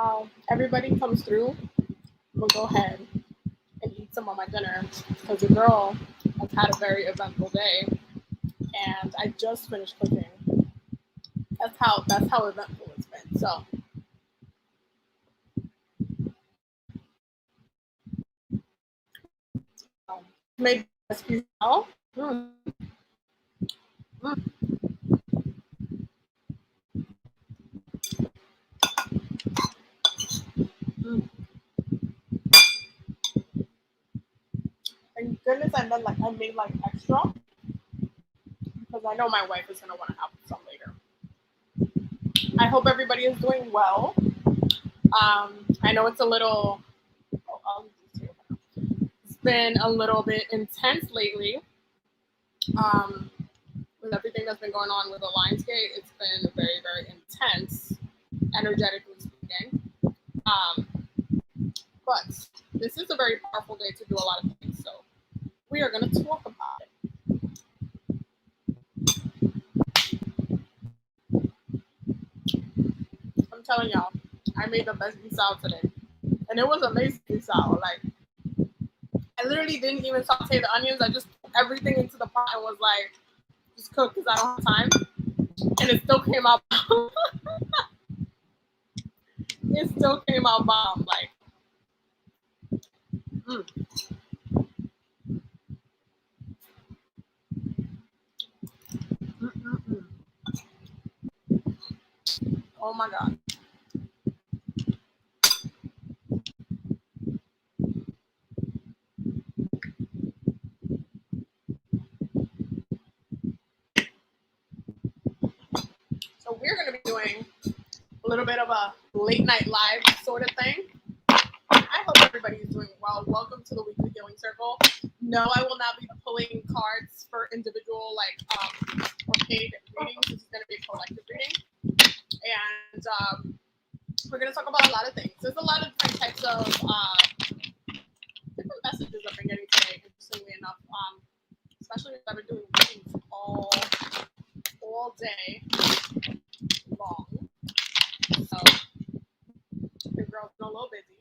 while everybody comes through, I'm gonna go ahead and eat some of my dinner because the girl has had a very eventful day, and I just finished cooking. That's how eventful it's been. So made recipes now. Mm. Thank goodness I made like extra because I know my wife is gonna want to have some later. I hope everybody is doing well. I know it's a little. It's been a little bit intense lately. With everything that's been going on with the Lionsgate, it's been very, very intense, energetically speaking. Um, but this is a very powerful day to do a lot of things, so we are going to talk about it. I'm telling y'all, I made the best misal today, and it was amazing misal. Like, I literally didn't even saute the onions. I just put everything into the pot and was like, just cook because I don't have time. And it still came out. It still came out bomb. Like, mm. Mm-mm-mm. Oh my God. So we're going to be doing a little bit of a late night live sort of thing. I hope everybody is doing well. Welcome to the Weekly Healing Circle. No, I will not be pulling cards for individual or paid readings. This is going to be a collective reading. And we're going to talk about a lot of things. There's a lot of different types of different messages I've been getting today, interestingly enough. Especially if I've been doing readings all day long. So your girl's been a little busy.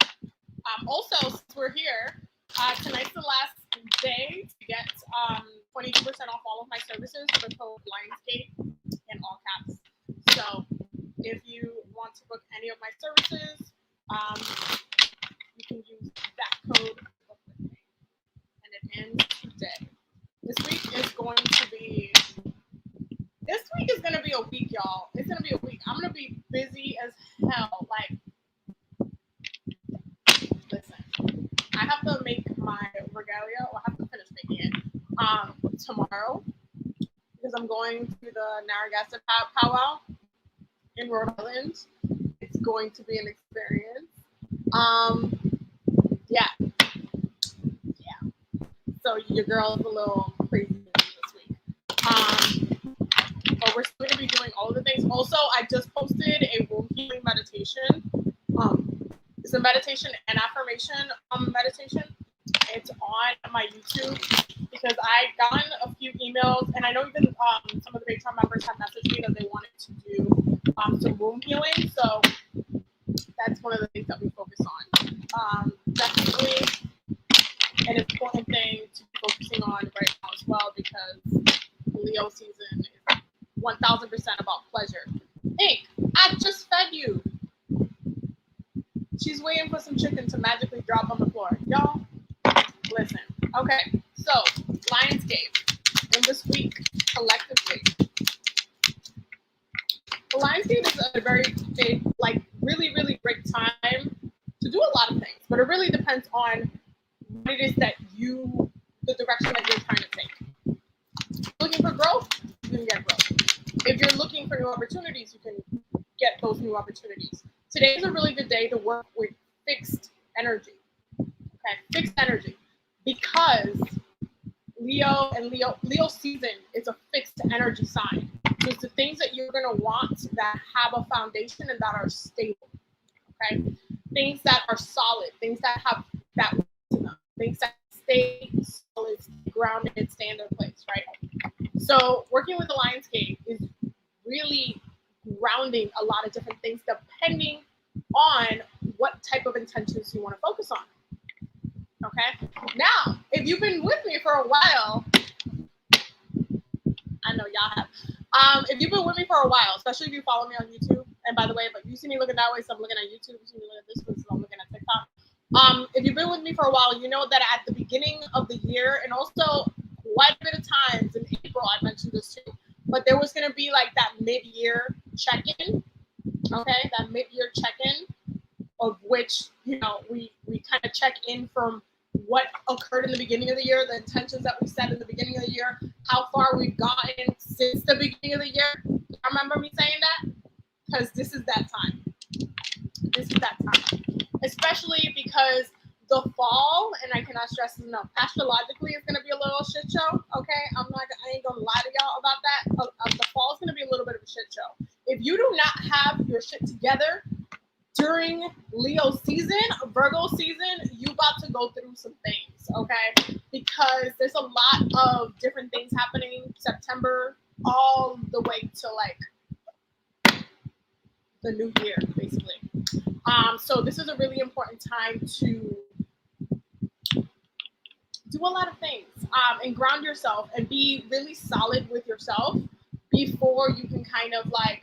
Also, since we're here, tonight's the last day to get 22% off all of my services with the code Lionsgate in all caps. So if you want to book any of my services, you can use that code, and it ends today. This week is going to be a week, y'all. It's going to be a week. I'm going to be busy as hell. Like, listen, I have to make my regalia, or I have to finish making it tomorrow because I'm going to the Narragansett powwow in Rhode Island. It's going to be an experience. Yeah. So your girl is a little crazy this week. But we're still going to be doing all of the things. Also, I just posted a womb healing meditation. It's a meditation and affirmation meditation. It's on my YouTube because I gotten a few emails, and I know even some of the Patreon members have messaged me that they wanted to do some womb healing. So that's one of the things that we focus on. Definitely an important thing to be focusing on right now as well, because Leo season is 1000% about pleasure. Ink, I just fed you. She's waiting for some chicken to magically drop on the floor. Y'all, listen. Okay, so Lionsgate in this week collectively. The Lionsgate is a very big, really, really great time to do a lot of things, but it really depends on what it is that the direction that you're trying to take. Looking for growth, you can get growth. If you're looking for new opportunities, you can get those new opportunities. Today is a really good day to work with fixed energy. Okay, fixed energy, because Leo season is a fixed energy sign. So it's the things that you're gonna want that have a foundation and that are stable. Okay, things that are solid, things that have that weight to them, things that stay solid, grounded, stay in their place, right? So working with the Lionsgate is really grounding a lot of different things depending on what type of intentions you want to focus on. Okay. Now, if you've been with me for a while, I know y'all have. If you've been with me for a while, especially if you follow me on YouTube, and by the way, but you see me looking that way, so I'm looking at YouTube. You see me looking at this way, so I'm looking at TikTok. If you've been with me for a while, you know that at the beginning of the year, and also quite a bit of times in April, I mentioned this too, but there was going to be like that mid-year check-in, okay, that mid-year check-in, of which, you know, we kind of check in from what occurred in the beginning of the year, the intentions that we set in the beginning of the year, how far we've gotten since the beginning of the year. I remember me saying that, because this is that time. This is that time. Especially because the fall, and I cannot stress this enough, astrologically it's going to be a little shit show, okay? I ain't going to lie to y'all about that. The fall is going to be a little bit of a shit show. If you do not have your shit together during Leo season, Virgo season, you about to go through some things, okay? Because there's a lot of different things happening September all the way to like the new year, basically. So this is a really important time to do a lot of things and ground yourself and be really solid with yourself before you can kind of like,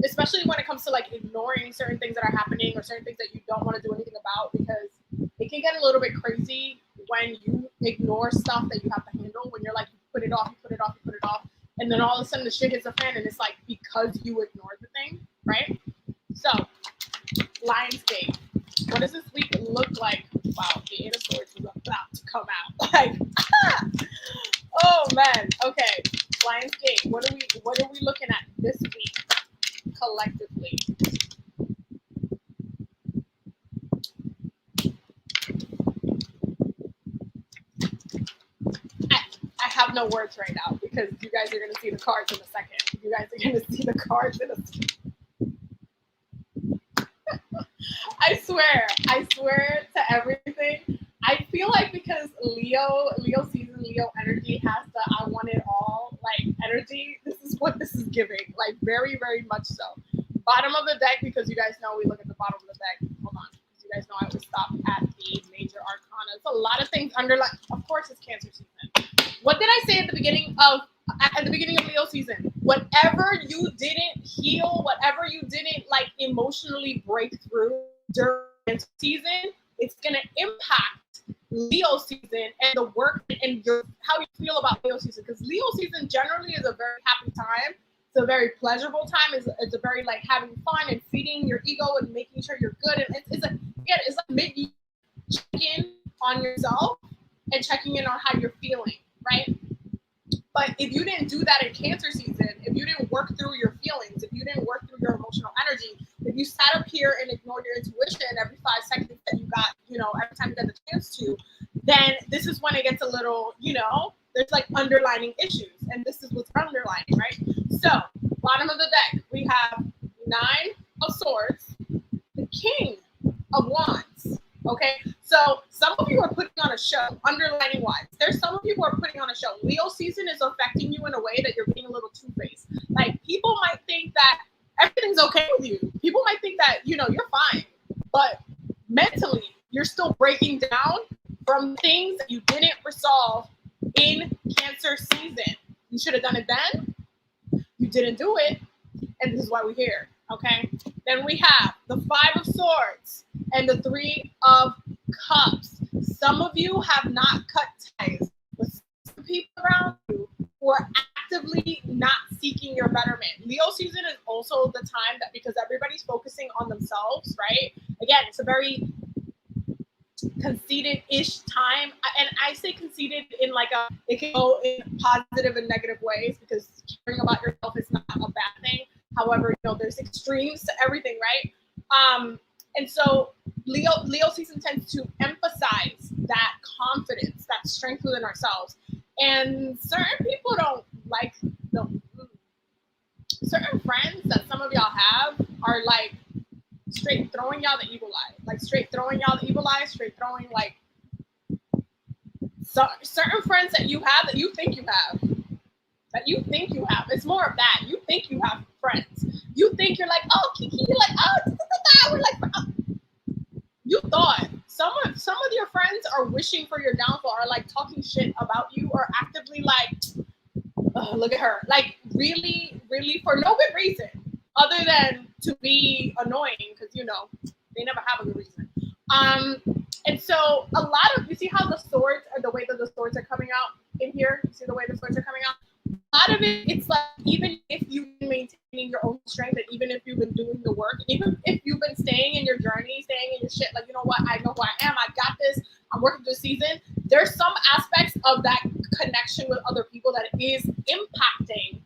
especially when it comes to like ignoring certain things that are happening or certain things that you don't want to do anything about, because it can get a little bit crazy when you ignore stuff that you have to handle, when you're like, you put it off, and then all of a sudden the shit hits the fan and it's like because you ignored the thing, right? So, Lionsgate, what does this week look like? Wow, the Eight of Swords is about to come out. Like, oh man. Okay, Lionsgate, what are we looking at this week collectively? I have no words right now because you guys are gonna see the cards in a second. You guys are gonna see the cards in a second. I swear to everything. I feel like because Leo season, Leo energy has the I want it all like energy. This is what this is giving, like very, very much so. Bottom of the deck, because you guys know we look at the bottom of the deck. Hold on, because you guys know I always stop at the major arcana. It's a lot of things underlying. Of course, it's Cancer season. What did I say at the beginning of Leo season? Whatever you didn't heal, whatever you didn't like emotionally break through during season, it's gonna impact Leo season and the work and how you feel about Leo season. Because Leo season generally is a very happy time. It's a very pleasurable time. It's a very like having fun and feeding your ego and making sure you're good. And it's like mid-year check-in on yourself and checking in on how you're feeling, right? But if you didn't do that in Cancer season, if you didn't work through your feelings, if you didn't work through your emotional energy, if you sat up here and ignored your intuition every 5 seconds that you got, every time you got the chance to, then this is when it gets a little, there's like underlining issues. And this is what's underlining, right? So, bottom of the deck, we have 9 of Swords, the King of Wands. Okay, so some of you are putting on a show, underlining wise. There's some of you who are putting on a show. Leo season is affecting you in a way that you're being a little two-faced. Like, people might think that everything's okay with you. People might think that, you're fine. But mentally, you're still breaking down from things that you didn't resolve in Cancer season. You should have done it then. You didn't do it. And this is why we're here. Okay, then we have the 5 of Swords and the 3 of Cups. Some of you have not cut ties with some people around you who are actively not seeking your betterment. Leo season is also the time that, because everybody's focusing on themselves, right? Again, it's a very conceited-ish time, and I say conceited in like it can go in positive and negative ways, because caring about yourself is not a bad thing. However, there's extremes to everything, right? And so Leo season tends to emphasize that confidence, that strength within ourselves. And certain people don't like them. Certain friends that some of y'all have are like straight throwing y'all the evil eye. Like straight throwing y'all the evil eye, straight throwing like certain friends that you have that you think you have. It's more of that. You think you have friends. You think you're like, oh, Kiki, you're like, oh, da, da, da, da. We're like, oh. You thought some of your friends are wishing for your downfall, or like talking shit about you, or actively like, oh, look at her, like really, really for no good reason other than to be annoying, because they never have a good reason. And so a lot of, you see how the swords are the way that the swords are coming out in here. You see the way the swords are coming out. A lot of it, it's like, even if you've been maintaining your own strength, and even if you've been doing the work, even if you've been staying in your journey, staying in your shit, like, you know what, I know who I am, I got this, I'm working this season, there's some aspects of that connection with other people that is impacting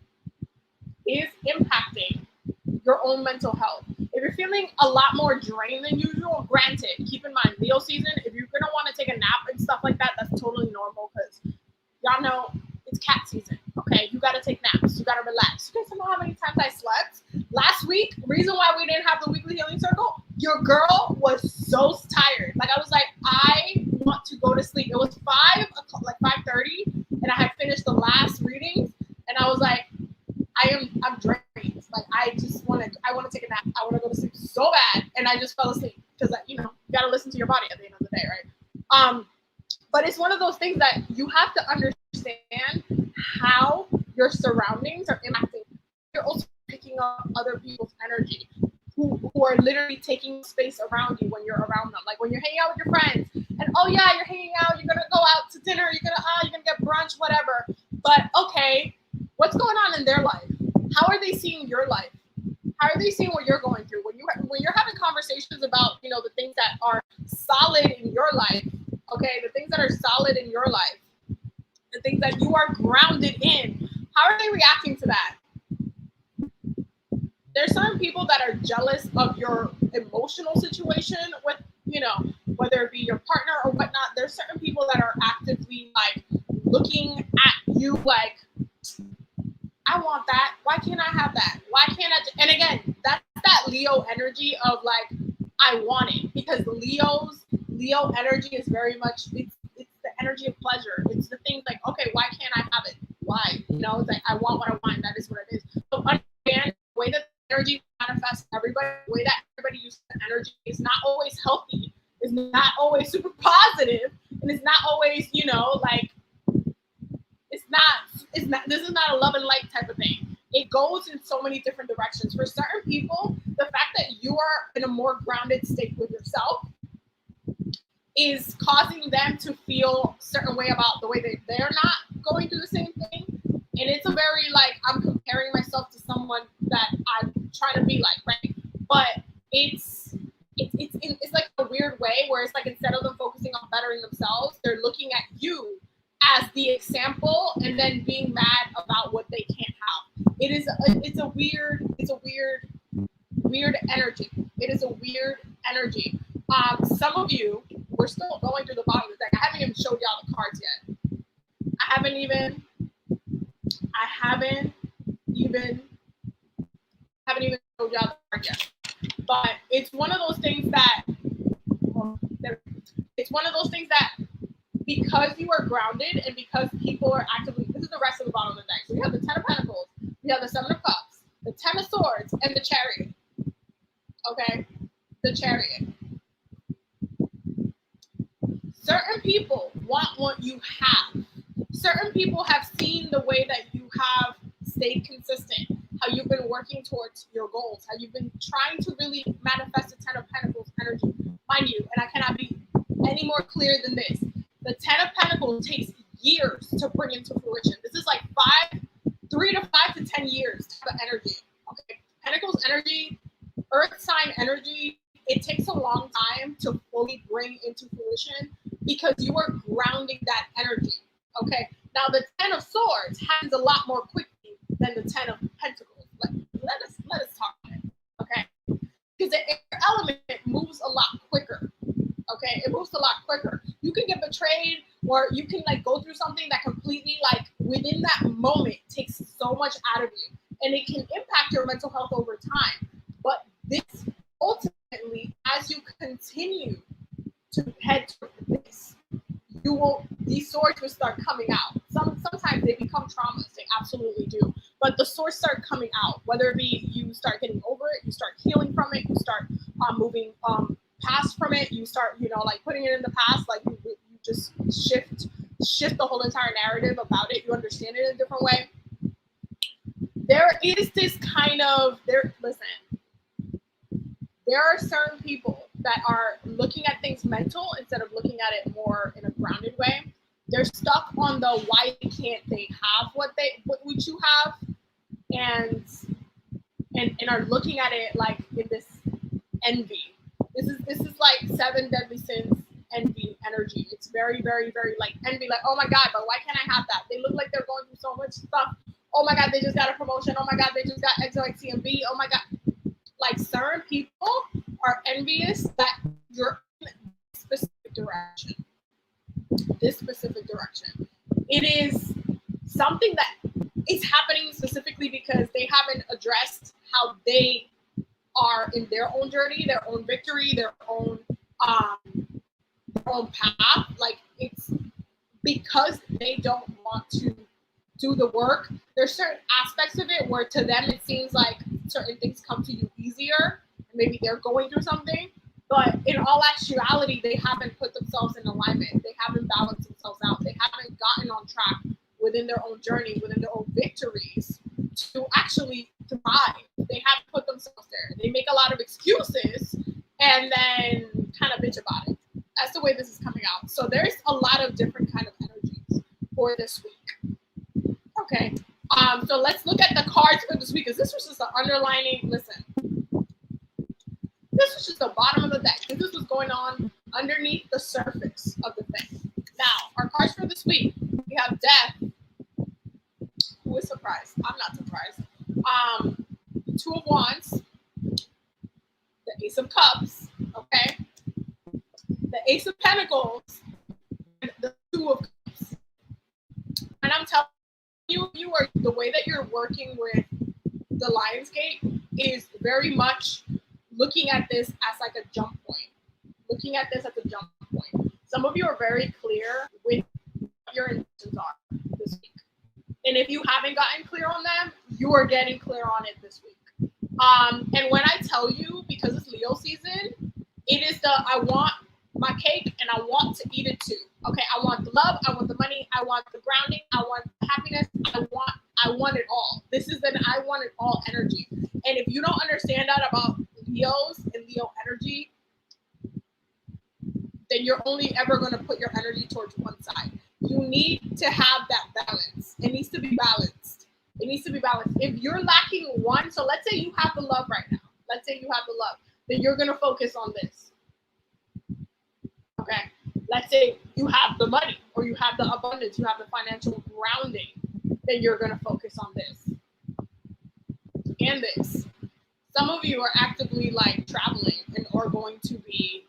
your own mental health. If you're feeling a lot more drained than usual, granted, keep in mind, Leo season, if you're going to want to take a nap and stuff like that, that's totally normal, because y'all know it's cat season, okay? You got to take naps. You got to relax. You guys don't know how many times I slept? Last week, reason why we didn't have the weekly healing circle, your girl was so tired. Like, I was like, I want to go to sleep. It was 5 o'clock, like 5:30, and I had finished the last readings, and I was like, I'm drained. Like, I want to take a nap. I want to go to sleep so bad, and I just fell asleep, because you got to listen to your body at the end of the day, right? But it's one of those things that you have to understand how your surroundings are impacting. You're also picking up other people's energy who are literally taking space around you when you're around them. Like when you're hanging out with your friends, and oh yeah, you're hanging out, you're gonna go out to dinner, you're gonna get brunch, whatever. But okay, what's going on in their life? How are they seeing your life? How are they seeing what you're going through? When you're having conversations about, the things that are solid in your life, okay, the things that are solid in your life, the things that you are grounded in, how are they reacting to that? There's certain people that are jealous of your emotional situation with, whether it be your partner or whatnot. There's certain people that are actively like looking at you like, I want that. Why can't I have that? Why can't I? And again, that's that Leo energy of like, I want it, because Leo energy is very much, it's the energy of pleasure. It's the things like, okay, why can't I have it? Why? It's like, I want what I want. That is what it is. So understand the way that energy manifests everybody, the way that everybody uses the energy is not always healthy. It's not always super positive, and it's not always, like, this is not a love and light type of thing. It goes in so many different directions. For certain people, the fact that you are in a more grounded state with yourself is causing them to feel a certain way about the way that they're not going through the same thing. And it's a very, like, I'm comparing myself to someone that I'm trying to be like, right? But it's like a weird way where it's like, instead of them focusing on bettering themselves, they're looking at you as the example and then being mad about what they can't have. It's a weird energy. It is a weird energy. Some of you, we're still going through the bottom of the deck. I haven't even showed y'all the cards yet. I haven't even showed y'all the card yet. But it's one of those things that because you are grounded and because people are actively, this is the rest of the bottom of the deck. So we have the 10 of Pentacles, we have the 7 of Cups, the 10 of Swords, and the Chariot. Okay? The Chariot. Certain people want what you have. Certain people have seen the way that you have stayed consistent, how you've been working towards your goals, how you've been trying to really manifest the 10 of Pentacles energy. Mind you, and I cannot be any more clear than this, the 10 of Pentacles takes years to bring into fruition. This is like 3 to 5 to 10 years type of energy. Okay, Pentacles energy, Earth sign energy, it takes a long time to fully bring into fruition because you are grounding that energy. Okay, now the 10 of Swords happens a lot more quickly than the 10 of Pentacles. Let us talk about it. Okay, because the air element moves a lot quicker. Okay, it moves a lot quicker. You can get betrayed, or you can like go through something that completely, like, within that moment takes so much out of you, and it can impact your mental health over time. But this ultimately, as you continue to head towards this, these swords will start coming out. Sometimes they become traumas. They absolutely do. but the source start coming out, whether it be you start getting over it, you start healing from it, you start moving past from it, you start, you know, like putting it in the past, like you just shift the whole entire narrative about it, you understand it in a different way. There is this kind of, listen, there are certain people that are looking at things mental instead of looking at it more in a grounded way. They're stuck on the why can't they have what you have, and are looking at it like in this envy. This is like 7 deadly sins envy energy. It's very, very, very like envy, like, oh my God, but why can't I have that? They look like they're going through so much stuff. Oh my God, they just got a promotion. Oh my God, they just got X, Y, C, and B. Oh my God. Like certain people are envious that you're in this specific direction. This specific direction. It is something that is happening specifically because they haven't addressed how they are in their own journey, their own victory, their own path. Like, it's because they don't want to do the work. There's certain aspects of it where to them it seems like certain things come to you easier, and maybe they're going through something, but in all actuality they haven't put themselves in alignment, they haven't balanced themselves out, they haven't gotten on track within their own journey, within their own victories to actually thrive. They haven't put themselves there. They make a lot of excuses and then kind of bitch about it. That's the way this is coming out. So there's a lot of different kind of energies for this week. Okay, so let's look at the cards for this week, because this was just the underlining. Listen, this was just the bottom of the deck. This was going on underneath the surface of the thing. Now, our cards for this week, we have Death. Who is surprised? I'm not surprised. The Two of Wands, the Ace of Cups, okay, the Ace of Pentacles, and the Two of Cups. And I'm telling you are the way that you're working with the Lionsgate is very much looking at this as like a jump point. Looking at this as a jump point. Some of you are very clear with what your intentions are this week. And if you haven't gotten clear on them, you are getting clear on it this week. And when I tell you, because it's Leo season, it is I want my cake and I want to eat it too. Okay, I want the love, I want the money, I want the grounding, I want the happiness, I want it all. This is an I want it all energy. And if you don't understand that about Leos and Leo energy, then you're only ever going to put your energy towards one side. You need to have that balance. It needs to be balanced. It needs to be balanced. If you're lacking one, so let's say you have the love right now. Let's say you have the love. Then you're going to focus on this. Okay. Let's say you have the money, or you have the abundance, you have the financial grounding. Then you're going to focus on this and this. Some of you are actively like traveling and are going to be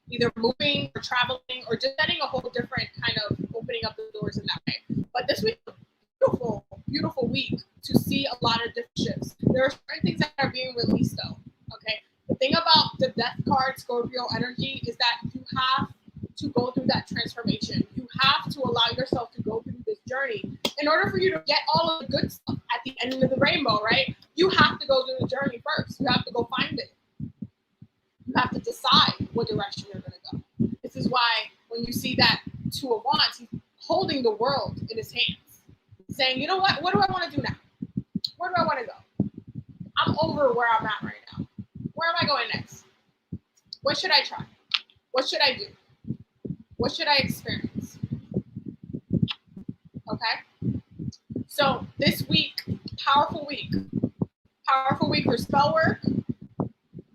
either moving or traveling or just getting a whole different kind of opening up the doors in that way. But this week is a beautiful, beautiful week to see a lot of different shifts. There are certain things that are being released though. Okay. The thing about the Death card, Scorpio energy, is that you have to go through that transformation. You have to allow yourself to go through this journey in order for you to get all of the good stuff at the end of the rainbow, right? You have to go through the journey first. You have to go find it. You have to decide what direction you're going to go. This is why when you see that Two of Wands, he's holding the world in his hands, saying, you know what do I want to do now? Where do I want to go? I'm over where I'm at right now. Where am I going next? What should I try? What should I do? What should I experience? Okay? So this week, powerful week. Powerful week for spell work.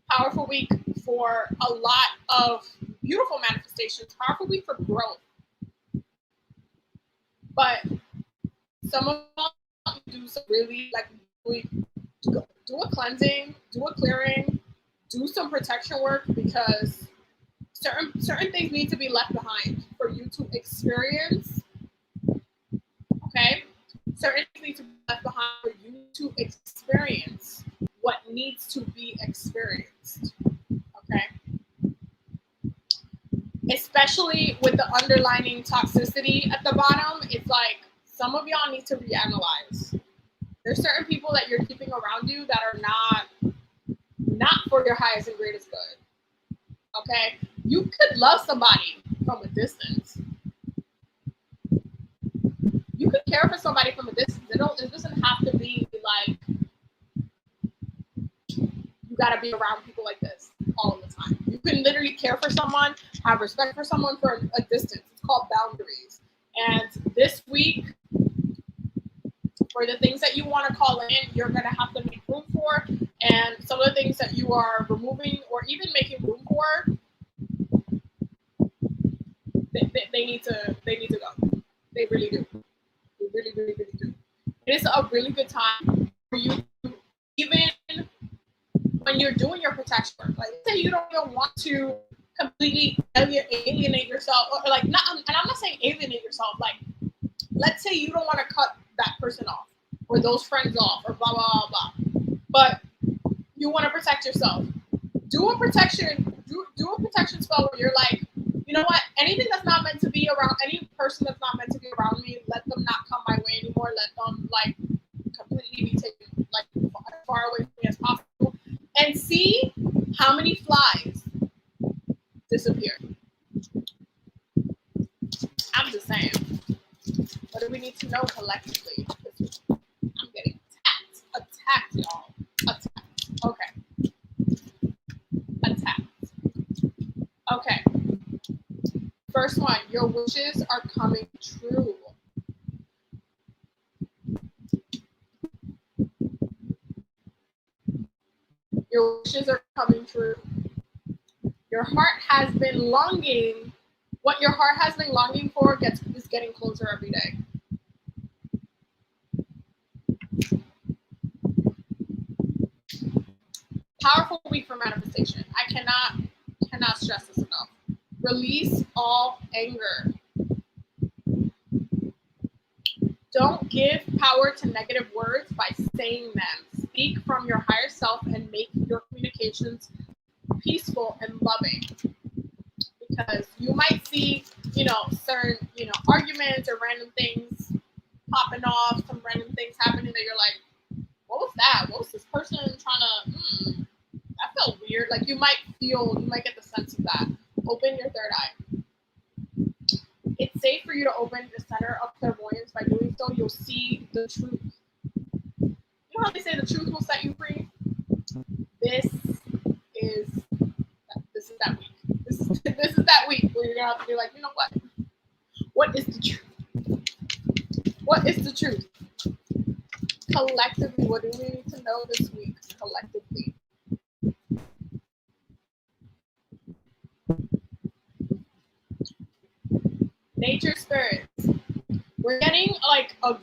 Powerful week for a lot of beautiful manifestations. Powerful week for growth. But some of us do some really do a cleansing, do a clearing, do some protection work, because certain things need to be left behind for you to experience. Okay? Certain things need to be left behind for you to experience what needs to be experienced. Okay? Especially with the underlining toxicity at the bottom, it's like some of y'all need to reanalyze. There's certain people that you're keeping around you that are not for your highest and greatest good. Okay? You could love somebody from a distance. You could care for somebody from a distance. It doesn't have to be like you gotta be around people like this all the time. You can literally care for someone, have respect for someone for a distance. It's called boundaries. And this week, for the things that you want to call in, you're gonna have to make room for. And some of the things that you are removing or even making room for, they need to go. They really do. They really, really, really do. It is a really good time for you to, even when you're doing your protection work. Like, say you don't even want to completely alienate yourself, or like, not. And I'm not saying alienate yourself. Like, let's say you don't want to cut that person off, or those friends off, or blah blah blah blah. But you want to protect yourself. Do a protection spell where you're like, you know what? Anything that's not meant to be around, any person that's not meant to be around me, let them not come my way anymore. Let them like completely be taken like as far away from me as possible, and see how many flies disappear. I'm just saying. What do we need to know collectively? I'm getting attacked, y'all. Attacked. Okay. Attacked. Okay. First one, your wishes are coming true. Your wishes are coming true. Your heart has been longing. What your heart has been longing for is getting closer every day. Powerful week for manifestation. I cannot stress this enough. Release all anger. Don't give power to negative words by saying them. Speak from your higher self and make your communications peaceful and loving. Because you might see, certain, arguments or random things popping off, some random things happening that you're like, what was that? What was this person trying to, that felt weird. Like you might get the sense of that. Open your third eye. It's safe for you to open the center of clairvoyance. By doing so, you'll see the truth. You know how they say the truth will set you free? This is that week. This is that week where you're gonna have to be like, you know what? What is the truth? What is the truth? Collectively, what do we need to know this week? Collectively. Nature spirits. We're getting like a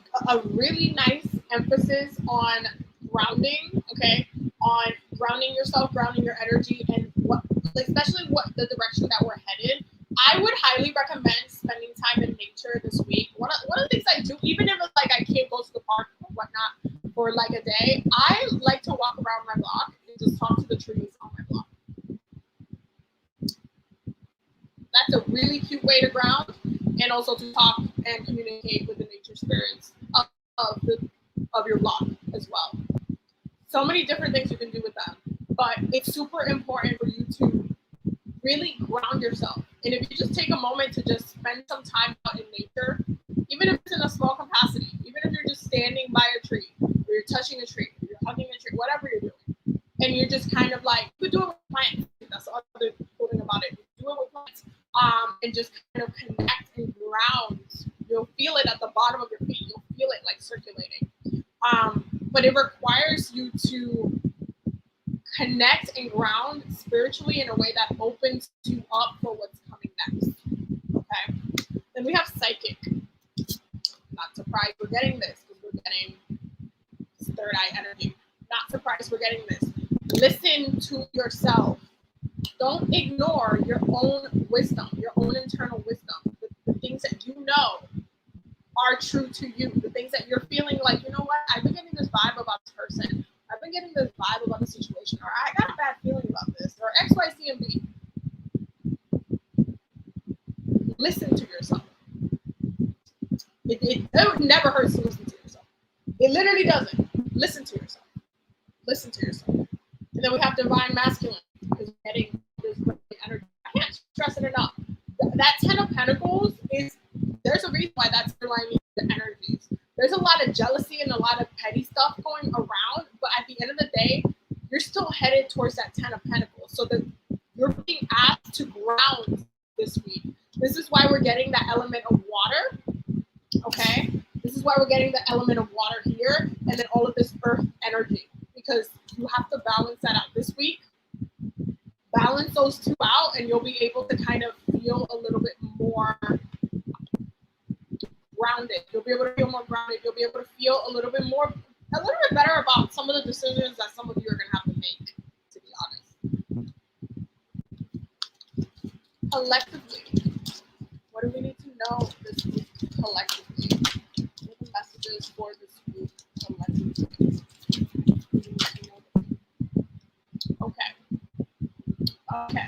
really nice emphasis on grounding, okay? On grounding yourself, grounding your energy, and especially what the direction that we're headed. I would highly recommend spending time in nature this week. One of the things I do, even if it's like I can't go to the park or whatnot for like a day, I like to walk around my block and just talk to the trees on my block. That's a really cute way to ground and also to talk and communicate with the nature spirits of your block as well. So many different things you can do with them, but it's super important for you to really ground yourself. And if you just take a moment to just spend some time out in nature, even if it's in a small capacity, even if you're just standing by a tree, or you're touching a tree, or you're hugging a tree, whatever you're doing, and you're just kind of like, you could do it with plants. That's the other cool thing about it. You do it with plants, and just kind of connect and ground. You'll feel it at the bottom of your feet. You'll feel it like circulating. But it requires you to connect and ground spiritually in a way that opens you up for what's coming next. Okay. Then we have psychic. Not surprised we're getting this because we're getting third eye energy. Not surprised we're getting this. Listen to yourself. Don't ignore your own wisdom, your own internal wisdom, the things that you know are true to you, the things that you're feeling like, you know what, I've been getting this vibe about this person. I've been getting this vibe about the situation, or I got a bad feeling about this, or X, Y, C, and B. Listen to yourself. It never hurts to listen to yourself. It literally doesn't. listen to yourself. Listen to yourself. And then we have divine masculine because we're getting this energy. I can't stress it enough. That 10 of Pentacles is, there's a reason why that's aligning the energies. There's a lot of jealousy and a lot of petty stuff going around, but at the end of the day, you're still headed towards that 10 of Pentacles. So that you're being asked to ground this week. This is why we're getting that element of water. Okay? This is why we're getting the element of water here, and then all of this earth energy, because you have to balance that out this week. Balance those two out, and you'll be able to kind of feel a little bit more grounded. You'll be able to feel more grounded. You'll be able to feel a little bit better about some of the decisions that some of you are going to have to make, to be honest. Collectively, what do we need to know this week collectively? What are the messages for this week collectively? Okay.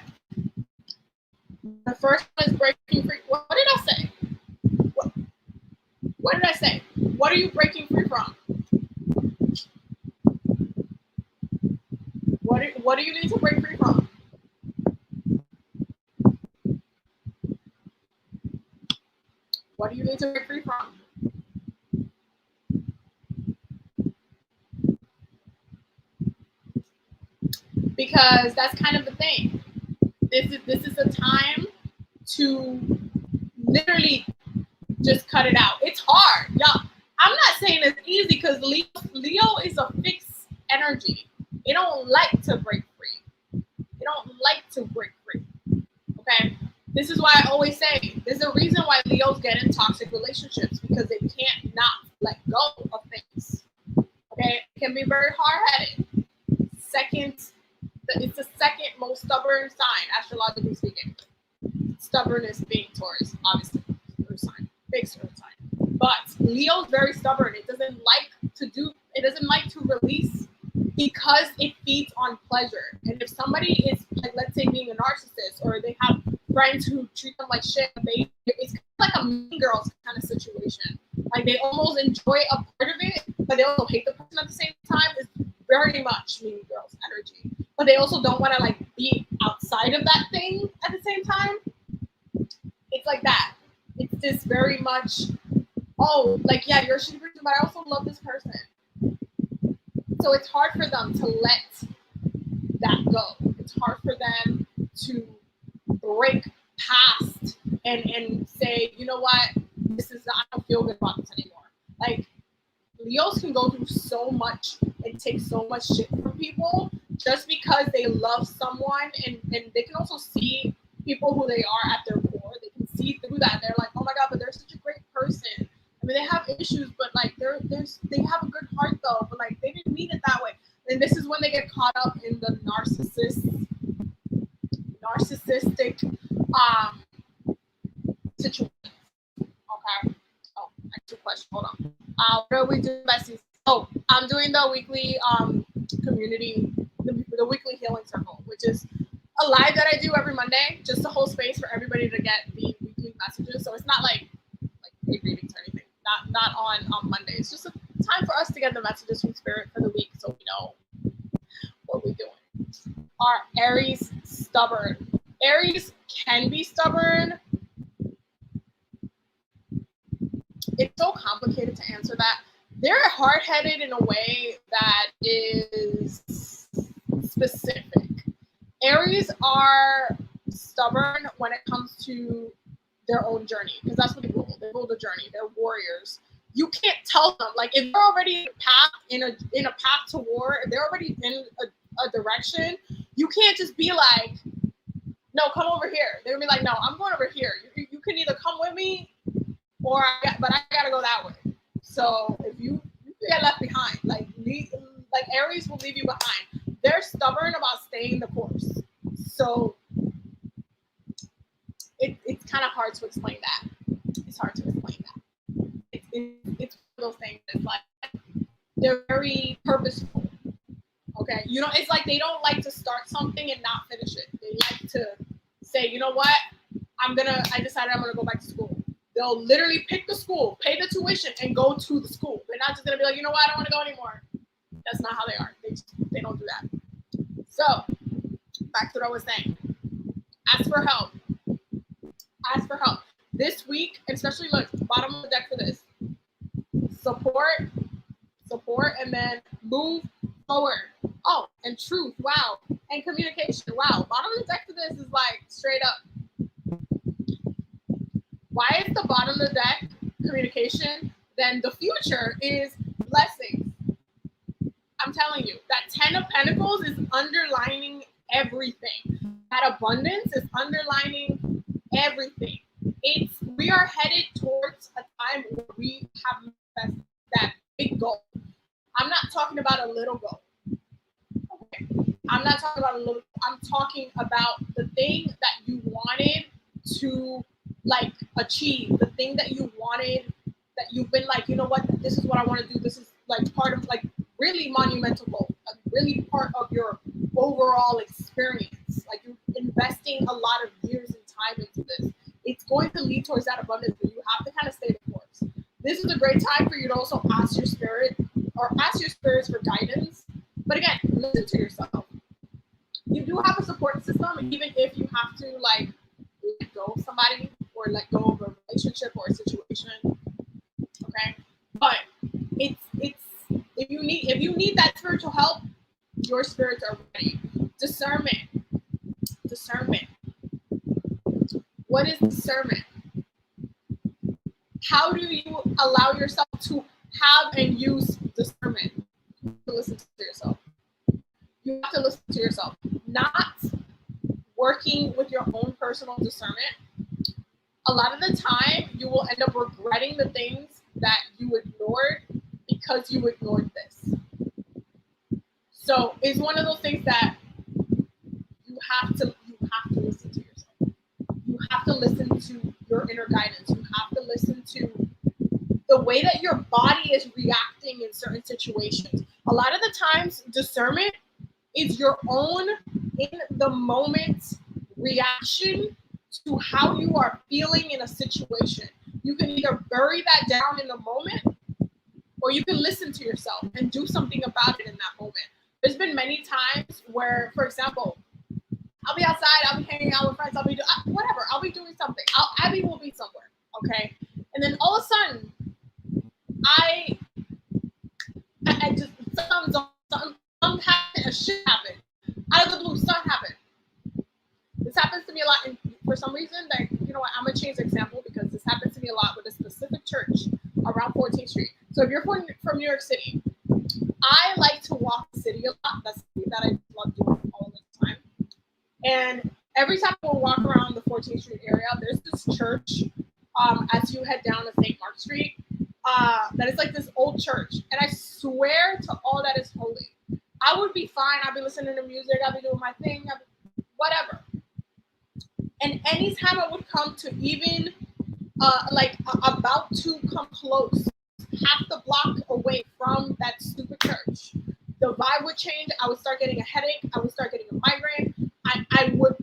The first one is breaking free. What did I say? What did I say? What are you breaking free from? What do you need to break free from? What do you need to break free from? Because that's kind of the thing. This is a time to literally just cut it out. It's hard, y'all. I'm not saying it's easy because Leo is a fixed energy. They don't like to break free. They don't like to break free. Okay? This is why I always say there's a reason why Leos get in toxic relationships, because they can't not let go of things. Okay? It can be very hard-headed. It's the second most stubborn sign, astrologically speaking. Stubbornness being Taurus, obviously, earth sign, fixed earth sign. But Leo's very stubborn. It doesn't like to release because it feeds on pleasure. And if somebody is, like, let's say, being a narcissist, or they have friends who treat them like shit, it's kind of like a Mean Girls kind of situation. Like, they almost enjoy a part of it, but they also hate the person at the same time. It's very much Mean Girls energy. But they also don't want to, like, be outside of that thing at the same time. It's like that. It's just very much, oh, like, yeah, you're a shitty person, but I also love this person. So it's hard for them to let that go. It's hard for them to break past and say, you know what, I don't feel good about this anymore. Like, Leos can go through so much and take so much shit from people just because they love someone, and they can also see people who they are at their core. They can see through that. They're like, oh my God, but they're such a great person. I mean, they have issues, but like they have a good heart though, but like they didn't mean it that way. And this is when they get caught up in the narcissistic situation. Okay. Oh, actual question. Hold on. What are we doing, besties? Oh, I'm doing the weekly community, the weekly healing circle, which is a live that I do every Monday, just to hold space for everybody to get the weekly messages. So it's not like paid readings or anything. Not on Monday. It's just a time for us to get the messages from Spirit for the week, so we know what we're doing. Are Aries stubborn? Aries can be stubborn. It's so complicated to answer that. They're hard-headed in a way that is specific. Aries are stubborn when it comes to their own journey, because that's what they rule. They rule the journey. They're warriors. You can't tell them, like, if they're already in a path to war, if they're already in a direction, you can't just be like, no, come over here. They're gonna be like, no, I'm going over here. You can either come with me, but I gotta go that way. So if you get left behind, like Aries will leave you behind. They're stubborn about staying the course. So it's kind of hard to explain that. It's hard to explain that. It's one of those things that's like, they're very purposeful. Okay, it's like they don't like to start something and not finish it. They like to say, you know what, I decided I'm gonna go back to school. They'll literally pick the school, pay the tuition, and go to the school. They're not just gonna be like, you know what, I don't want to go anymore. That's not how they are. They don't do that. So back to what I was saying. Ask for help. Ask for help. This week, especially look, bottom of the deck for this. Support, and then move forward. Oh, and truth, wow. And communication, wow. Bottom of the deck for this is like straight up. Why is the bottom of the deck communication? Then the future is blessings. I'm telling you, that 10 of Pentacles is underlining everything. That abundance is underlining everything. We are headed towards a time where we have that big goal. I'm not talking about a little goal. Okay. I'm not talking about a little. I'm talking about the thing that you wanted to like achieve. The thing that you wanted, that you've been like, you know what, this is what I want to do. This is like part of like really monumental goal, like really part of your overall experience. Like you're investing a lot of years and time into this. It's going to lead towards that abundance, but you have to kind of stay the course. This is a great time for you to also ask your spirit or ask your spirits for guidance. But again, listen to yourself. You do have a support system, even if you have to like let go of somebody or let go of a relationship or a situation. Okay, but it's if you need that spiritual help, your spirits are ready. Discernment. What is discernment? How do you allow yourself to have and use discernment? You have to listen to yourself. You have to listen to yourself. Not working with your own personal discernment. A lot of the time, you will end up regretting the things that you ignored because you ignored this. So it's one of those things that you have to listen to yourself. You have to listen to your inner guidance. You have to listen to the way that your body is reacting in certain situations. A lot of the times, discernment is your own in the moment reaction to how you are feeling in a situation. You can either bury that down in the moment, or you can listen to yourself and do something about it in that moment. There's been many times where, for example, I'll be outside, I'll be hanging out with friends, I'll be doing something. Abby will be somewhere, okay? And then all of a sudden, I just something happened, a shit happened. Out of the blue, something happened. This happens to me a lot, and for some reason, that you know what, I'm gonna change the example because this happens to me a lot with a specific church around 14th Street. So if you're from New York City, I like to walk the city a lot. That's something that I love doing all the time. And every time I walk around the 14th Street area, there's this church as you head down to St. Mark Street that is like this old church. And I swear to all that is holy, I would be fine. I'd be listening to music. I'd be doing my thing. Whatever. And anytime I would come to even about to come close, half the block away from that stupid church, the vibe would change. I would start getting a headache. I would start getting a migraine. I would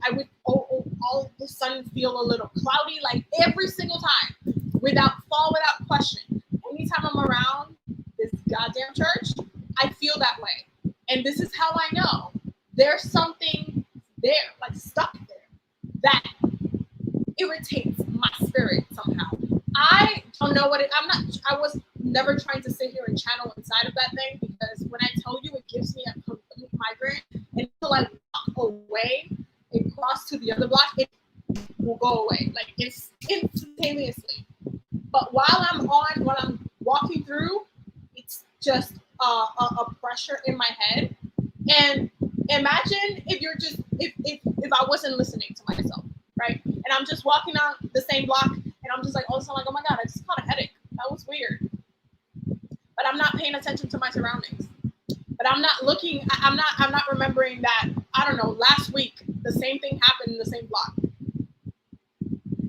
all of a sudden feel a little cloudy, like every single time, without question. Anytime I'm around this goddamn church, I feel that way. And this is how I know there's something there, like stuck there, that irritates my spirit somehow. I don't know what I was never trying to sit here and channel inside of that thing, because when I tell you it gives me a complete migraine, until I walk away and cross to the other block, it will go away. Like it's instantaneously. But while I'm walking through, it's just a pressure in my head. And imagine if you're just if I wasn't listening to myself, right? And I'm just walking on the same block, and I'm just like, all of a sudden, like, oh my god, I just caught a headache. That was weird. But I'm not paying attention to my surroundings. But I'm not looking. I'm not remembering that. I don't know. Last week, the same thing happened in the same block.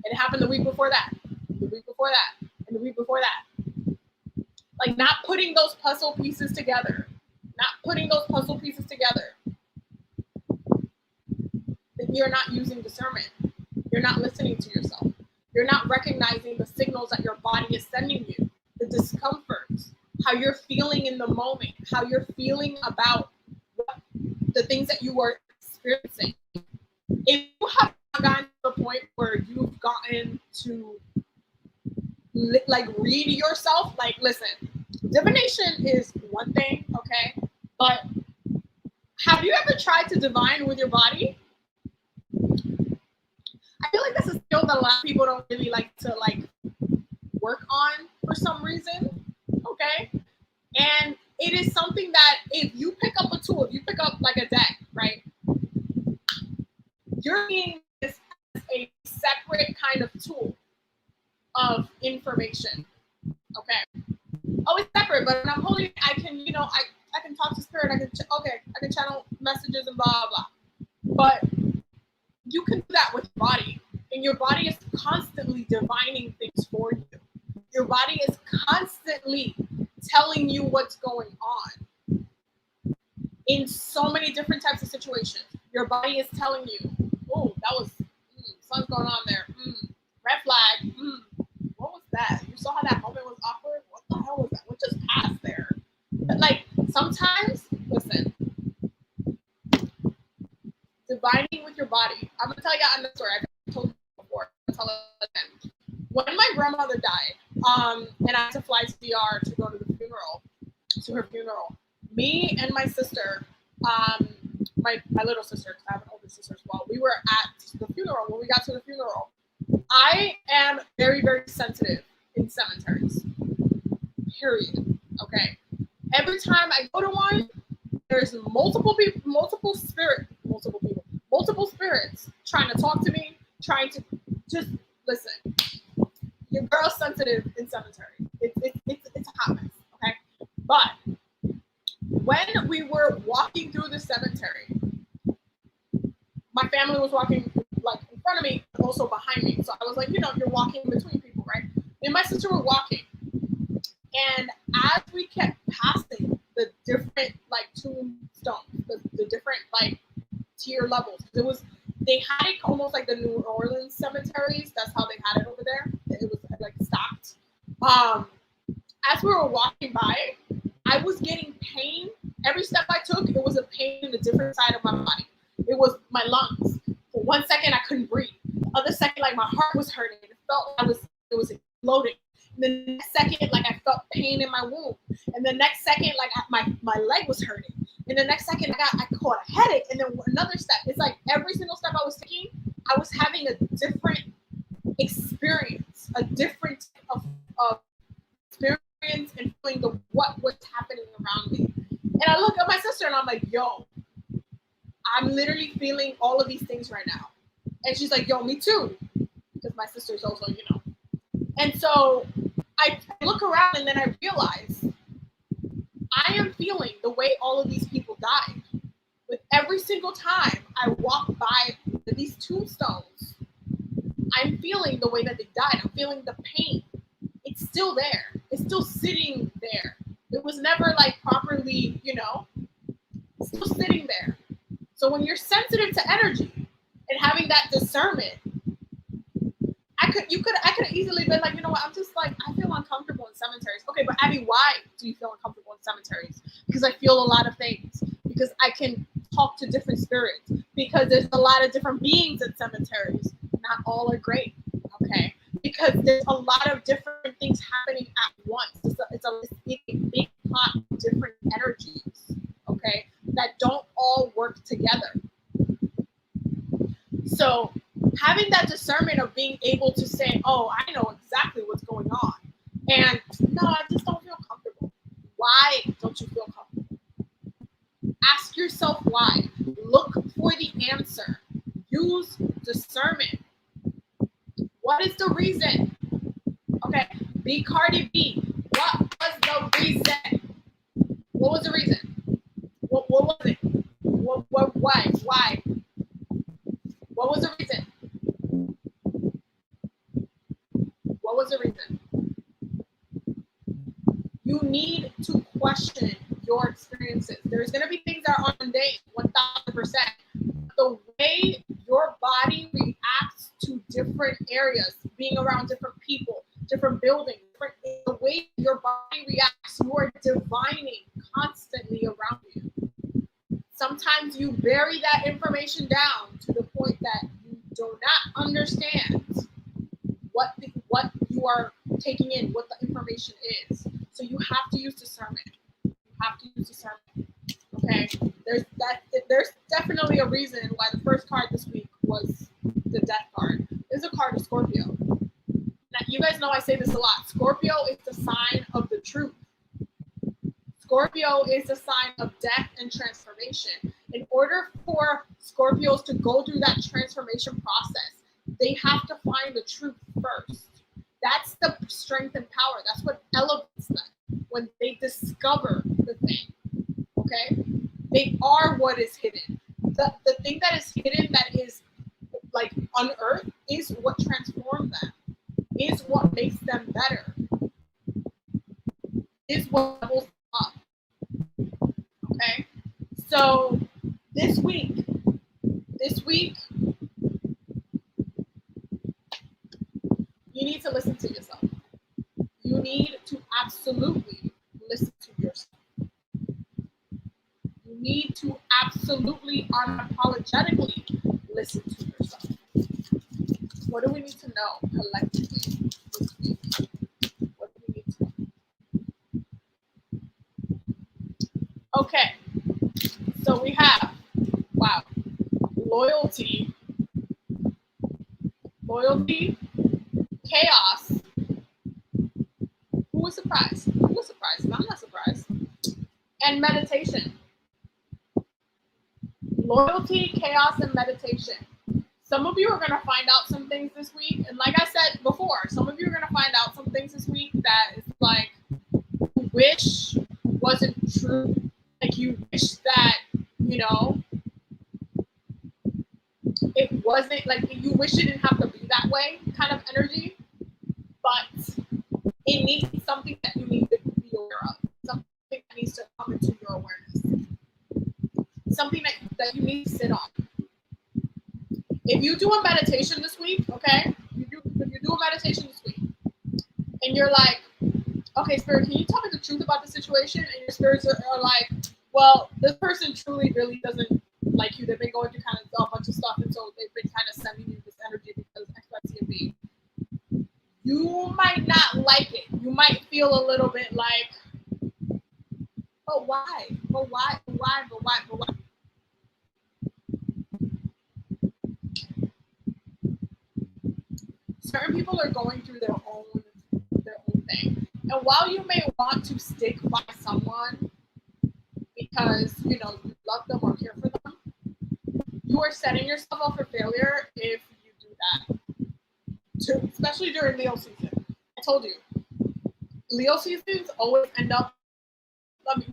It happened the week before that, the week before that, and the week before that. Like not putting those puzzle pieces together. Then you're not using discernment. You're not listening to yourself. You're not recognizing the signals that your body is sending you, the discomfort, how you're feeling in the moment, how you're feeling about the things that you are experiencing. If you have gotten to the point where you've gotten to like read yourself, like listen, divination is one thing, okay, but have you ever tried to divine with your body? I feel like that's a skill that a lot of people don't really like to like work on for some reason, okay? And it is something that if you pick up a tool, if you pick up like a deck, right, you're seeing this as a separate kind of tool of information, okay? Oh, it's separate, but when I'm holding it, I can, I can talk to spirit, I can channel messages and blah, blah, blah. But you can do that with your body, and your body is constantly divining things for you. Your body is constantly telling you what's going on in so many different types of situations. Your body is telling you, oh, that was, something's going on there. Red flag. What was that? You saw how that moment was awkward? What the hell was that? What just passed there? But like, sometimes, listen, divining with your body. I'm going to tell you another story. I've told you before. I'll tell it again. When my grandmother died, and I had to fly to DR to go to her funeral, me and my sister, my little sister, because I have an older sister as well, we were at the funeral. When we got to the funeral, I am very, very sensitive in cemeteries, period, okay? Every time I go to one, there's multiple spirits trying to talk to me, trying to just listen. Your girl's sensitive in cemetery. It's a hot mess, okay? But when we were walking through the cemetery, my family was walking like in front of me, but also behind me. So I was like, you're walking between people, right? Me and my sister were walking, and as we kept passing the different like tombstones, the different like tier levels, they had it almost like the New Orleans cemeteries. That's how they had it over there. It was like stocked. As we were walking by, I was getting pain. Every step I took, it was a pain in a different side of my body. It was my lungs. For 1 second, I couldn't breathe. The other second, like my heart was hurting. It felt like it was exploding. And the next second, like I felt pain in my womb. And the next second, like my leg was hurting. And the next second, I caught a headache. And then another step. It's like every single step I was taking, I was having a different experience, a different of experience and feeling what was happening around me. And I look at my sister and I'm like, yo, I'm literally feeling all of these things right now. And she's like, yo, me too. Because my sister's also, And so I look around and then I realize I am feeling the way all of these people died. With every single time I walk by these tombstones, I'm feeling the way that they died. I'm feeling the pain. It's still there. It's still sitting there. It was never like properly, it's still sitting there. So when you're sensitive to energy and having that discernment, I could have easily been like, you know what, I'm just like, I feel uncomfortable in cemeteries. Okay, but Abby, why do you feel uncomfortable in cemeteries? Because I feel a lot of things. Because I can talk to different spirits. Because there's a lot of different beings in cemeteries. Not all are great. Okay. Because there's a lot of different things happening at once. It's a big pot of different energies, okay, that don't all work together. So having that discernment of being able to say, oh, I know exactly what's going on. And no, I just don't feel comfortable. Why don't you feel comfortable? Ask yourself why. Look for the answer. Use discernment. What is the reason? Okay, be Cardi B. What was the reason? What was the reason? What was it? Why? What was the reason? What was the reason? You need to question your experiences. There's going to be things that are mundane, 1000%. The way your body reacts to different areas, being around different people, different buildings, the way your body reacts, you are divining constantly around you. Sometimes you bury that information down to the point that you do not understand what you are taking in, what the information is. So you have to use discernment. You have to use discernment. Okay, there's definitely a reason why the first card this week was the Death card. It's a card of Scorpio. Now, you guys know I say this a lot. Scorpio is the sign of the truth. Scorpio is the sign of death and transformation. In order for Scorpios to go through that transformation process, they have to find the truth first. That's the strength and power. That's what elevates them when they discover the thing. Okay? They are what is hidden. The thing that is hidden, that is like unearthed, is what transforms them, is what makes them better, is what levels them up. Okay? So this week, you need to listen to yourself. You need to absolutely listen to yourself. You need to absolutely, unapologetically listen to yourself. What do we need to know collectively this week? What do we need to know? Okay, so we have, wow, loyalty, chaos. Who was surprised? Who was surprised? I'm not surprised. And meditation. Loyalty, chaos, and meditation. Some of you are going to find out some things this week. And like I said before, some of you are going to find out some things this week that is like, you wish wasn't true. Like you wish that, you know, it wasn't, like you wish it didn't have to be that way kind of energy. But it needs something that you need to be aware of. Something that needs to come into your awareness. Something that you need to sit on. If you do a meditation this week, okay? If you do a meditation this week, and you're like, okay, Spirit, can you tell me the truth about the situation? And your spirits are like, well, this person truly really doesn't like you. They've been going through kind of a bunch of stuff, and so they've been kind of sending you this energy because X, Y, Z, and B. You might not like it. You might feel a little bit like, but why? But why? But why? But why? But why? Certain people are going through their own thing. And while you may want to stick by someone because, you know, you love them or care for them, you are setting yourself up for failure if you do that. Especially during Leo season. I told you, Leo seasons always end up,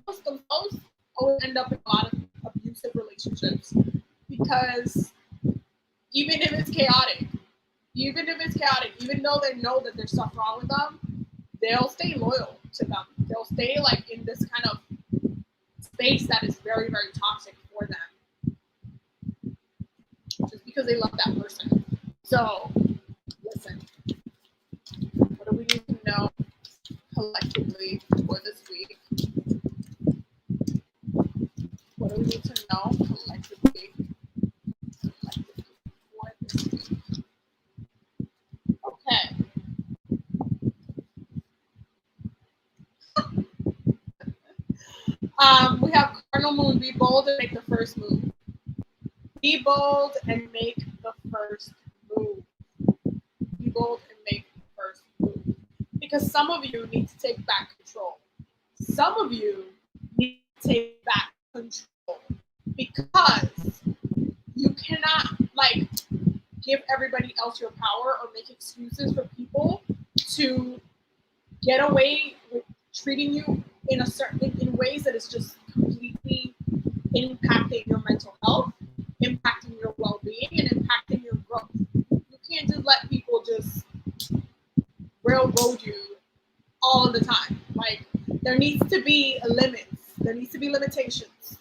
most themselves always end up in a lot of abusive relationships because even if it's chaotic, even though they know that there's stuff wrong with them, they'll stay loyal to them. They'll stay like in this kind of space that is very, very toxic for them. Just because they love that person. So, listen. What do we need to know collectively for this week? What do we need to know collectively for this week? Okay. We have Cardinal Moon. Be bold and make the first move. Be bold and make the first move. Be bold and make the first move. Because some of you need to take back control. Some of you need to take back control. Because you cannot, like, give everybody else your power or make excuses for people to get away with treating you in ways that is just completely impacting your mental health, impacting your well-being, and impacting your growth. You can't just let people just railroad you all the time. Like, there needs to be limits. There needs to be limitations.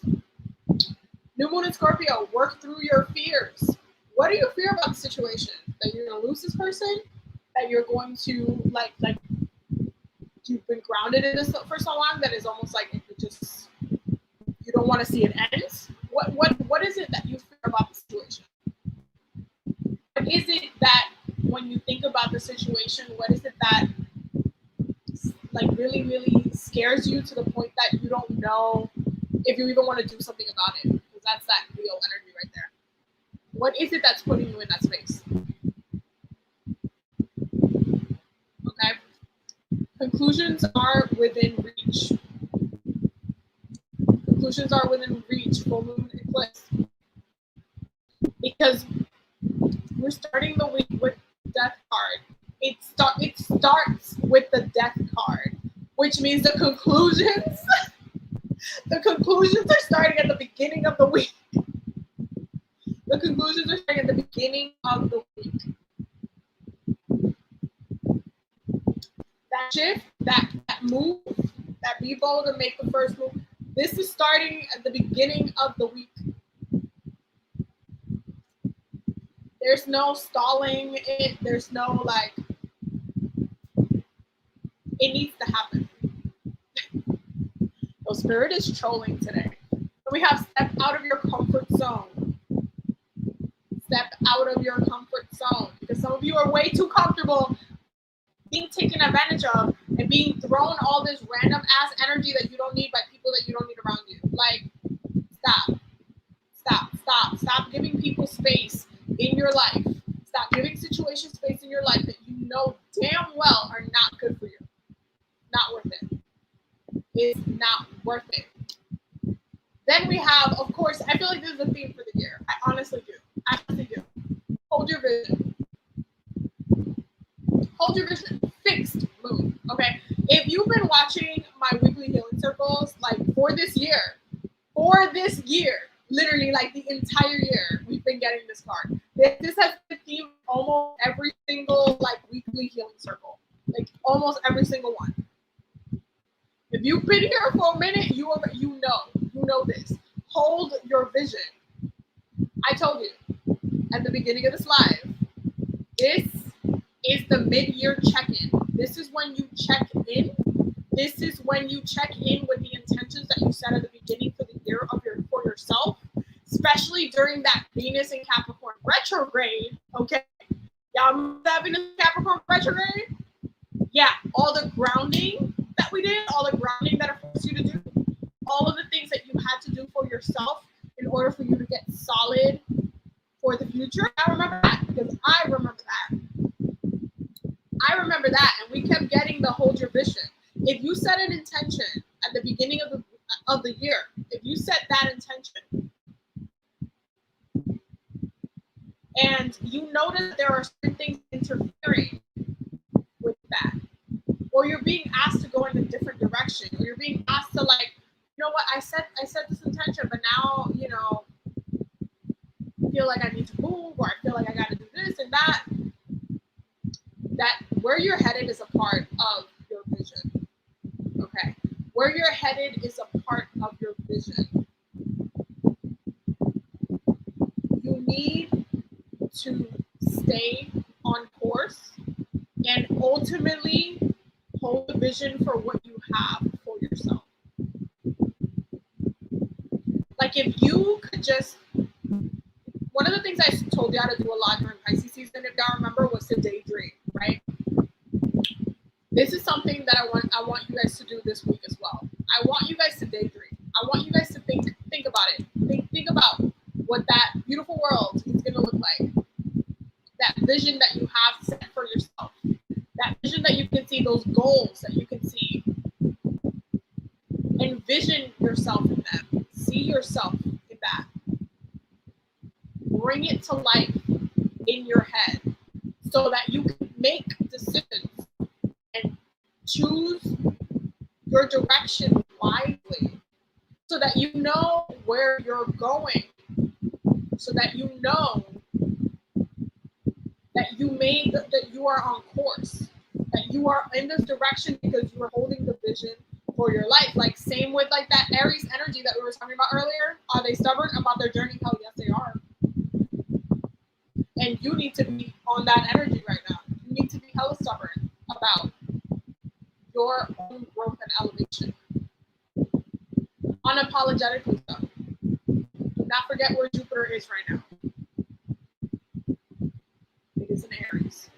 New Moon in Scorpio, work through your fears. What do you fear about the situation? That you're gonna lose this person? That you're going to like you've been grounded in this for so long that it's almost like it just you don't want to see it end. What is it that you fear about the situation? What is it that when you think about the situation, what is it that like really, really scares you to the point that you don't know if you even want to do something about it? Because that's that Leo energy right there. What is it that's putting you in that space? Okay. Conclusions are within reach. Conclusions are within reach. Full moon eclipse. Because we're starting the week with death card. It starts with the death card, which means the conclusions the conclusions are starting at the beginning of the week. The conclusions are starting at the beginning of the week. That shift, that move, that be bold and make the first move. This is starting at the beginning of the week. There's no stalling it. There's no like, it needs to happen. So spirit is trolling today. So we have step out of your comfort zone. Step out of your comfort zone. Because some of you are way too comfortable being taken advantage of and being thrown all this random ass energy that you don't need by people that you don't need around you. Like, stop giving people space in your life. Stop giving situations space in your life that you know damn well are not good for you. Not worth it. It's not worth it. Then we have, of course, I feel like this is a theme for the year. I honestly do. I honestly do. Hold your vision. Hold your vision. Fixed moon. Okay. If you've been watching my weekly healing circles, like for this year, literally like the entire year, we've been getting this card. This has been themed almost every single like weekly healing circle. Like almost every single one. If you've been here for a minute, you know this. Hold your vision. I told you at the beginning of this live, this is the mid-year check-in. This is when you check in. This is when you check in with the intentions that you set at the beginning for the year for yourself, especially during that Venus in Capricorn retrograde. Okay, y'all remember that Venus in Capricorn retrograde? Yeah, all the grounding that we did, all the grounding that it forced you to do, all of the things that you had to do for yourself in order for you to get solid for the future. I remember that because I remember that, and we kept getting the hold your vision. If you set an intention at the beginning of the year, if you set that intention, and you notice there are certain things interfering with that, or you're being asked to go in a different direction, or you're being asked to like, you know what, I set this intention, but now, you know, I feel like I need to move, or I feel like I got to do this and that. That where you're headed is a part of your vision. Okay, where you're headed is a part of your vision. You need to stay on course and ultimately hold the vision for what you have for yourself. Like if you could just, one of the things I told y'all to do a lot during Pisces season, if y'all remember, was to daydream, right? This is something that I want you guys to do this week as well. I want you guys to daydream. I want you guys to think about it. Think about what that beautiful world is going to look like. That vision that you have set for yourself. That vision that you can see, those goals that you can see. Envision yourself in them. See yourself in that. Bring it to life in your head so that you can make decisions and choose your direction wisely so that you know where you're going, so that you know that that you are on course, that you are in this direction because you are holding the vision for your life. Like same with like that Aries energy that we were talking about earlier. Are they stubborn about their journey? Hell yes, they are. And you need to be on that energy right now. You need to be hella stubborn about your own growth and elevation. Unapologetically so. Do not forget where Jupiter is right now. It is in Aries.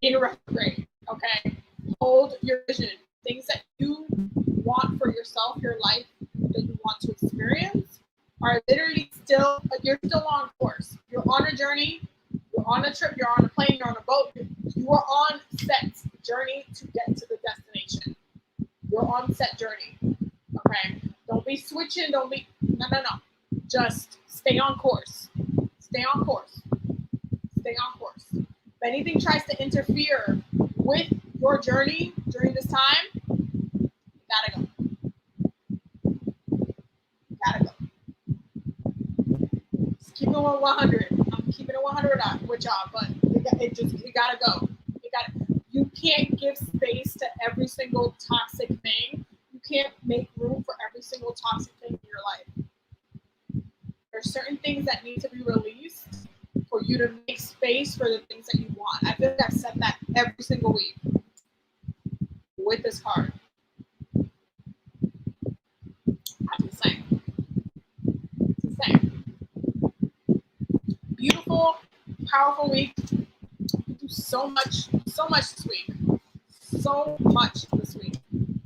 In retrograde, okay? Hold your vision. Things that you want for yourself, your life, that you want to experience, are literally still, you're still on course. You're on a journey, you're on a trip, you're on a plane, you're on a boat. You are on set journey to get to the destination. You're on set journey, okay? Don't be switching, no. Just stay on course. Stay on course. Stay on course. If anything tries to interfere with your journey during this time, you gotta go. You gotta go. Just keep it 100. I'm keeping it 100 with y'all, but you gotta go. You can't give space to every single toxic thing. You can't make room for every single toxic thing in your life. There's certain things that need to be released for you to make space for the things that you want. I feel like I've said that every single week with this card. I'm just saying. It's insane. Beautiful, powerful week. You do so much this week. So much this week.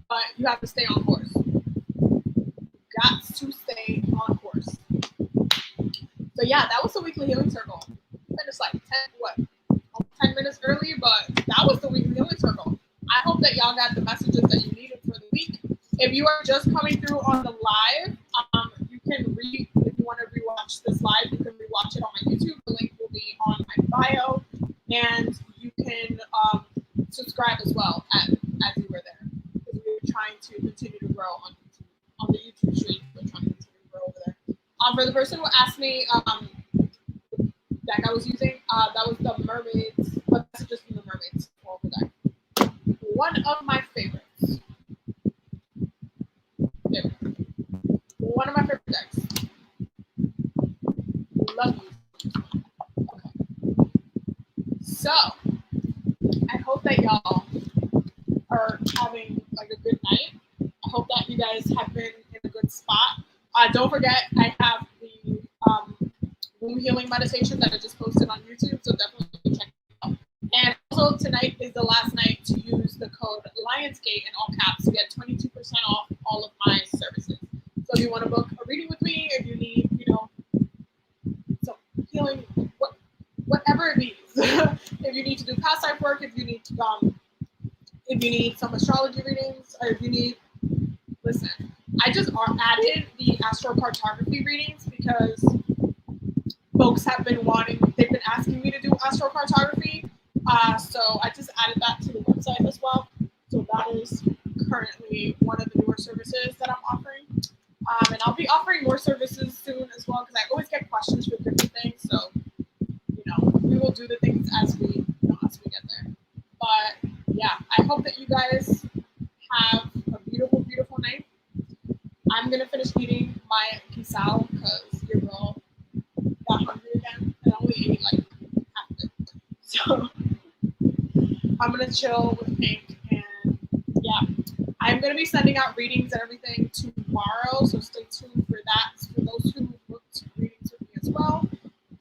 But you have to stay on course. You got to stay on course. So yeah, that was the weekly healing circle. We finished like 10 minutes early, but that was the weekly healing circle. I hope that y'all got the messages that you needed for the week. If you are just coming through on the live, you can if you want to rewatch this live, you can rewatch it on my YouTube. The link will be on my bio, and you can subscribe as well as you were there, because we're trying to continue to grow on the YouTube stream. We're trying to continue to grow over there. For the person who asked me deck I was using, that was the Mermaids, Messages from the Mermaids Oracle deck. One of my favorites. There we go. One of my favorite decks. Love you. Okay. So, I hope that y'all are having like a good night. I hope that you guys have been in a good spot. Don't forget, I have the womb healing meditation that I just posted on YouTube, so definitely check it out. And also, tonight is the last night to use the code Lionsgate in all caps to get 22% off all of my services. So if you want to book a reading with me, if you need, some healing, whatever it means. If you need to do past life work, if you need some astrology readings, or if you need, listen. I just added the astrocartography readings because folks have been they've been asking me to do astrocartography. So I just added that to the website as well. So that is currently one of the newer services that I'm offering. And I'll be offering more services soon as well, because I always get questions for different things. So, we will do the things as we get there. But yeah, I hope that you guys have a beautiful, beautiful night. I'm gonna finish eating my kisao because your girl got hungry again, and I only ate like half of it. So I'm gonna chill with Pink, and yeah, I'm gonna be sending out readings and everything tomorrow. So stay tuned for that. For those who booked readings with me as well.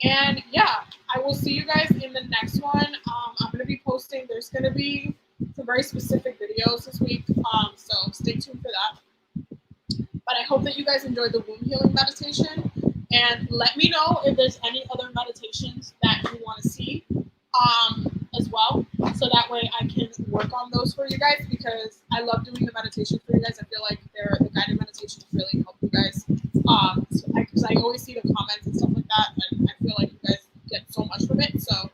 And yeah, I will see you guys in the next one. I'm gonna be posting. There's gonna be some very specific videos this week. So stay tuned for that. But I hope that you guys enjoyed the womb healing meditation, and let me know if there's any other meditations that you want to see as well, so that way I can work on those for you guys, because I love doing the meditations for you guys. I feel like the guided meditations really help you guys, because I always see the comments and stuff like that, and I feel like you guys get so much from it. So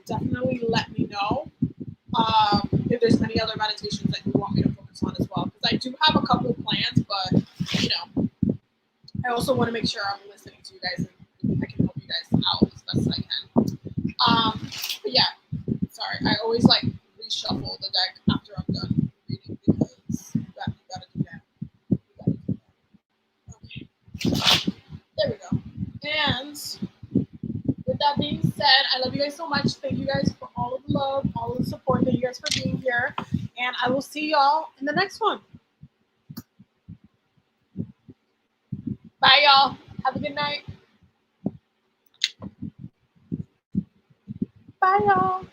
definitely let me know if there's any other meditations that you want me to focus on as well, because I do have a couple of plans, but I also want to make sure I'm listening to you guys and I can help you guys out as best as I can. But yeah, sorry, I always like reshuffle the deck after I'm done reading, because you gotta do that. Okay, there we go. And with that being said, I love you guys so much. Thank you guys for all of the love, all of the support. Thank you guys for being here. And I will see y'all in the next one. Bye, y'all. Have a good night. Bye, y'all.